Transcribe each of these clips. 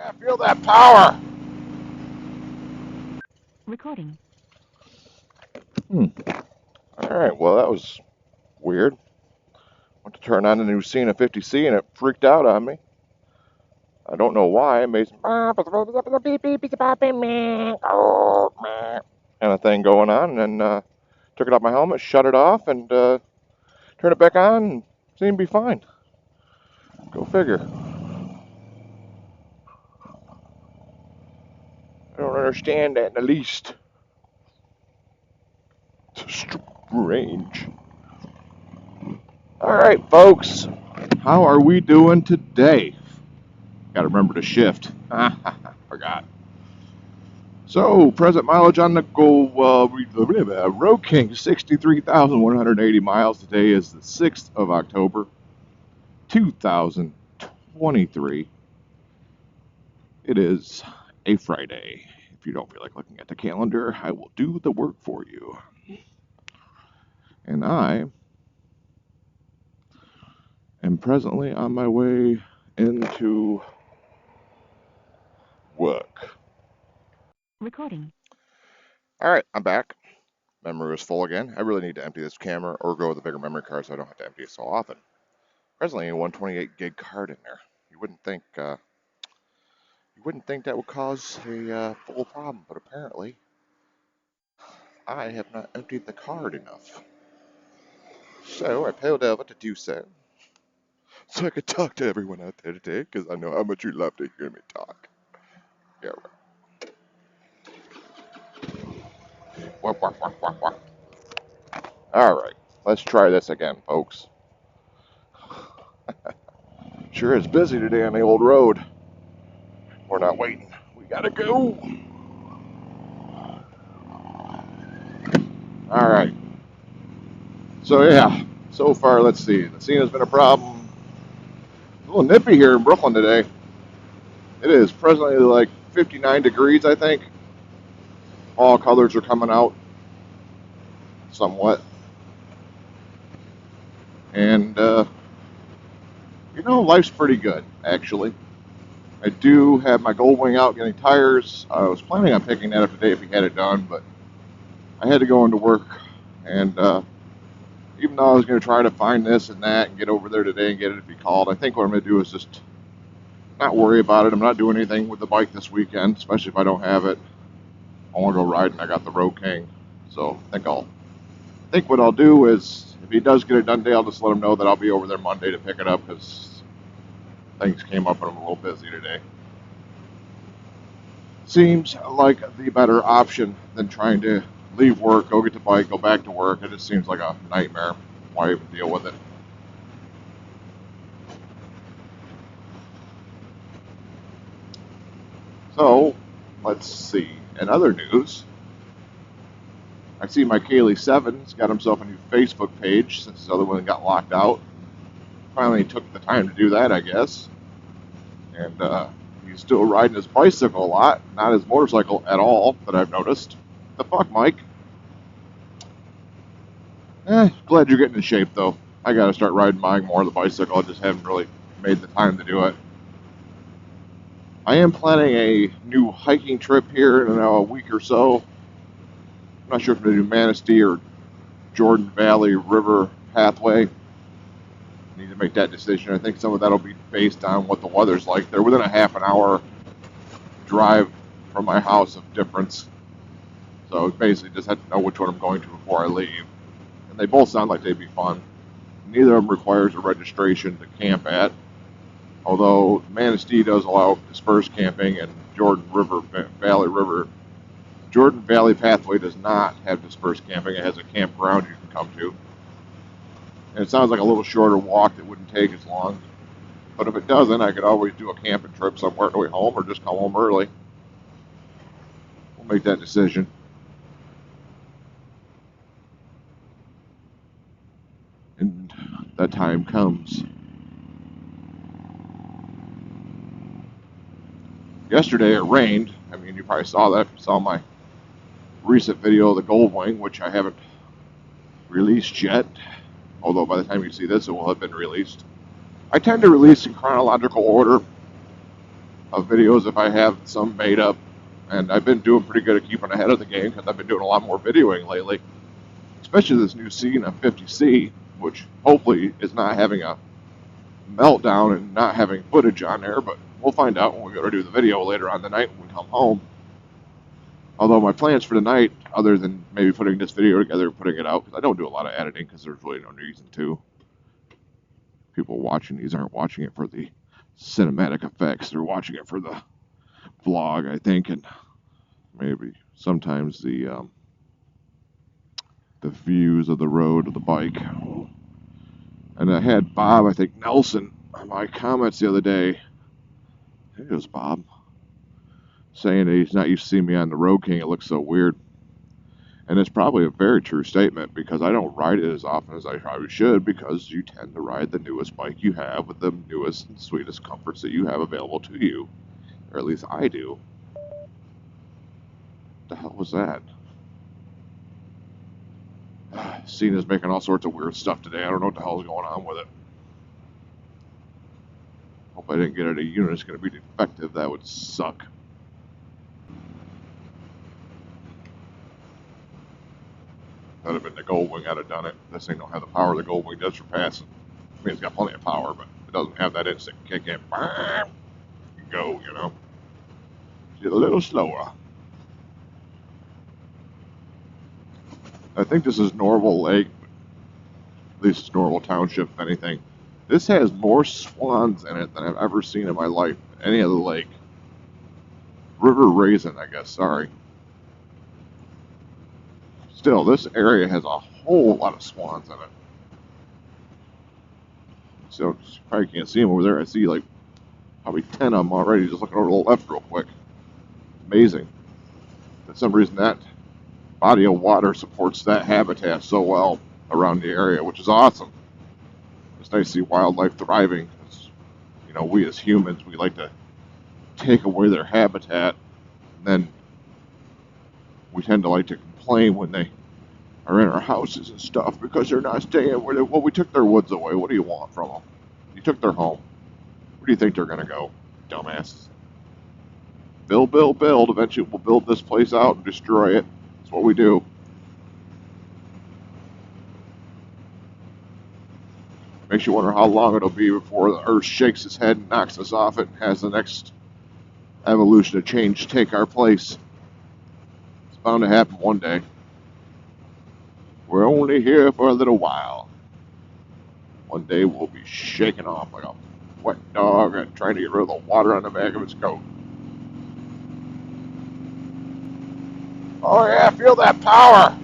I feel that power. Recording. All right, well, that was weird. Went to turn on the new Sena 50C and it freaked out on me. I don't know why. It made some kind of thing going on, and then took it off my helmet, shut it off, and turned it back on, and seemed to be fine. Go figure. I don't understand that in the least. It's strange. All right, folks. How are we doing today? Got to remember to shift. Forgot. So, present mileage on the Road King, 63,180 miles. Today is the 6th of October, 2023. It is a Friday. If you don't feel like looking at the calendar, I will do the work for you. And I am presently on my way into work. Recording. All right, I'm back. Memory was full again. I really need to empty this camera or go with a bigger memory card so I don't have to empty it so often. Presently, a 128 gig card in there. You wouldn't think that would cause a full problem, but apparently I have not emptied the card enough. So I pulled over to do so I could talk to everyone out there today, because I know how much you love to hear me talk. Yeah, right. All right, let's try this again, folks. Sure is busy today on the old road. We're not waiting. We gotta go. All right. So yeah, so far, let's see. The Sena's been a problem. A little nippy here in Brooklyn today. It is presently like 59 degrees, I think. All colors are coming out somewhat. And, life's pretty good, actually. I do have my gold wing out getting tires. I was planning on picking that up today if we had it done, but I had to go into work. And even though I was going to try to find this and that and get over there today and get it to be called, I think what I'm going to do is just not worry about it. I'm not doing anything with the bike this weekend, especially if I don't have it. I want to go riding. I got the Road King. So I think what I'll do is, if he does get it done today, I'll just let him know that I'll be over there Monday to pick it up, because things came up and I'm a little busy today. Seems like the better option than trying to leave work, go get the bike, go back to work. It just seems like a nightmare. Why even deal with it? So, let's see. In other news, I see my KLIM got himself a new Facebook page since his other one got locked out. Finally took the time to do that, I guess. And he's still riding his bicycle a lot, not his motorcycle at all, that I've noticed. The fuck, Mike? Glad you're getting in shape, though. I gotta start riding mine more, the bicycle. I just haven't really made the time to do it. I am planning a new hiking trip here in a week or so. I'm not sure if I'm going to do Manistee or Jordan Valley River Pathway. I need to make that decision. I think some of that will be based on what the weather's like. They're within a half an hour drive from my house of difference. So basically just have to know which one I'm going to before I leave. And they both sound like they'd be fun. Neither of them requires a registration to camp at. Although Manistee does allow dispersed camping, and Jordan Valley Pathway does not have dispersed camping. It has a campground you can come to. And it sounds like a little shorter walk that wouldn't take as long. But if it doesn't, I could always do a camping trip somewhere on the way home, or just come home early. We'll make that decision. And that time comes. Yesterday it rained. I mean, you probably saw that. You saw my recent video of the Gold Wing, which I haven't released yet. Although by the time you see this, it will have been released. I tend to release in chronological order of videos if I have some made up. And I've been doing pretty good at keeping ahead of the game because I've been doing a lot more videoing lately. Especially this new Sena 50C, which hopefully is not having a meltdown and not having footage on there, but we'll find out when we go to do the video later on tonight when we come home. Although my plans for tonight, other than maybe putting this video together and putting it out, because I don't do a lot of editing because there's really no reason to. People watching these aren't watching it for the cinematic effects. They're watching it for the vlog, I think, and maybe sometimes the views of the road of the bike. And I had Bob, I think Nelson, on my comments the other day. I think it was Bob, saying that he's not used to seeing me on the Road King. It looks so weird. And it's probably a very true statement because I don't ride it as often as I probably should because you tend to ride the newest bike you have with the newest and sweetest comforts that you have available to you. Or at least I do. What the hell was that? Sena's making all sorts of weird stuff today. I don't know what the hell's going on with it. Hope I didn't get it a unit that's going to be defective. That would suck. That'd have been the Goldwing. I'd have done it. This thing don't have the power the Goldwing does for passing. I mean, it's got plenty of power, but it doesn't have that instant kick in. Bam! You go, you know. Get a little slower. I think this is Norval Lake. At least it's Norval Township, if anything. This has more swans in it than I've ever seen in my life. Any other lake. River Raisin, I guess. Sorry. Still, this area has a whole lot of swans in it. So, you probably can't see them over there. I see like probably 10 of them already just looking over to the left real quick. Amazing. For some reason, that body of water supports that habitat so well around the area, which is awesome. It's nice to see wildlife thriving. You know, we as humans, we like to take away their habitat, and then we tend to like to complain when they are in our houses and stuff because they're not staying where they, well, we took their woods away. What do you want from them? You took their home. Where do you think they're going to go, dumbasses? Build, build, build. Eventually we'll build this place out and destroy it. That's what we do. Makes you wonder how long it'll be before the Earth shakes its head and knocks us off it and has the next evolution of change take our place. It's bound to happen one day. We're only here for a little while. One day we'll be shaken off like a wet dog and trying to get rid of the water on the back of its coat. Oh yeah, feel that power!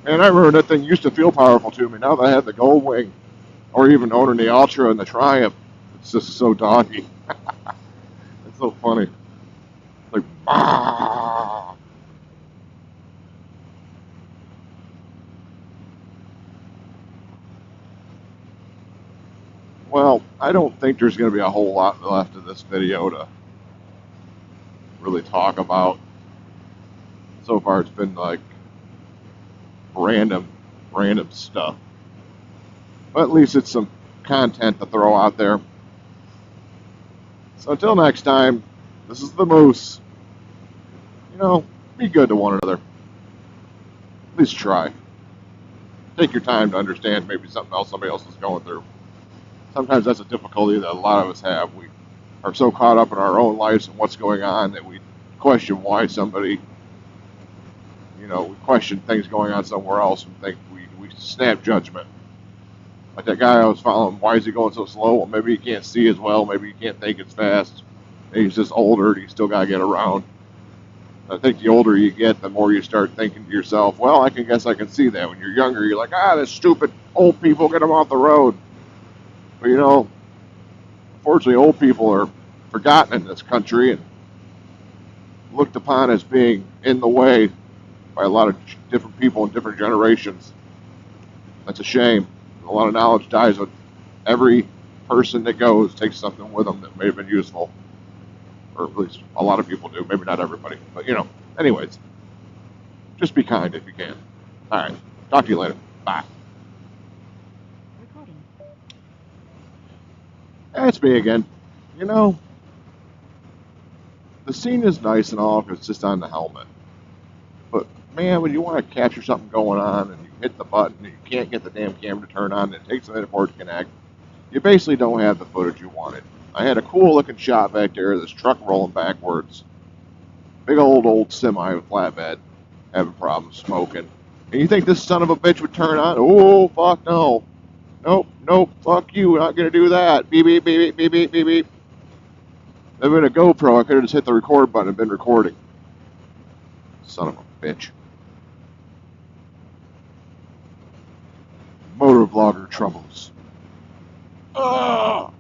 Man, I remember that thing used to feel powerful to me. Now that I have the Goldwing, or even owning the Ultra and the Triumph, it's just so doggy. It's so funny. Like, ah! Well, I don't think there's going to be a whole lot left of this video to really talk about. So far it's been like random stuff. But at least it's some content to throw out there. So until next time, this is the Moose. You know, be good to one another. At least try. Take your time to understand maybe something else somebody else is going through. Sometimes that's a difficulty that a lot of us have. We are so caught up in our own lives and what's going on that we question why somebody, you know, we question things going on somewhere else and think we snap judgment. Like that guy I was following, why is he going so slow? Well, maybe he can't see as well. Maybe he can't think as fast. Maybe he's just older and you still got to get around. I think the older you get, the more you start thinking to yourself, well, I guess I can see that. When you're younger, you're like, this stupid old people, get them off the road. But, you know, unfortunately, old people are forgotten in this country and looked upon as being in the way by a lot of different people in different generations. That's a shame. A lot of knowledge dies with every person that goes, takes something with them that may have been useful. Or at least a lot of people do. Maybe not everybody. But, you know, anyways, just be kind if you can. Alright, talk to you later. Bye. Recording. It's me again. You know, the scene is nice and all because it's just on the helmet. But, man, when you want to capture something going on and you hit the button and you can't get the damn camera to turn on and it takes a minute for it to connect, you basically don't have the footage you wanted. I had a cool looking shot back there, this truck rolling backwards. Big old semi with flatbed having problems smoking. And you think this son of a bitch would turn on? Oh, fuck no. Nope, fuck you, we're not gonna do that. Beep, beep, beep, beep, beep, beep, beep. If it had been a GoPro, I could have just hit the record button and been recording. Son of a bitch. Motor vlogger troubles. Ugh.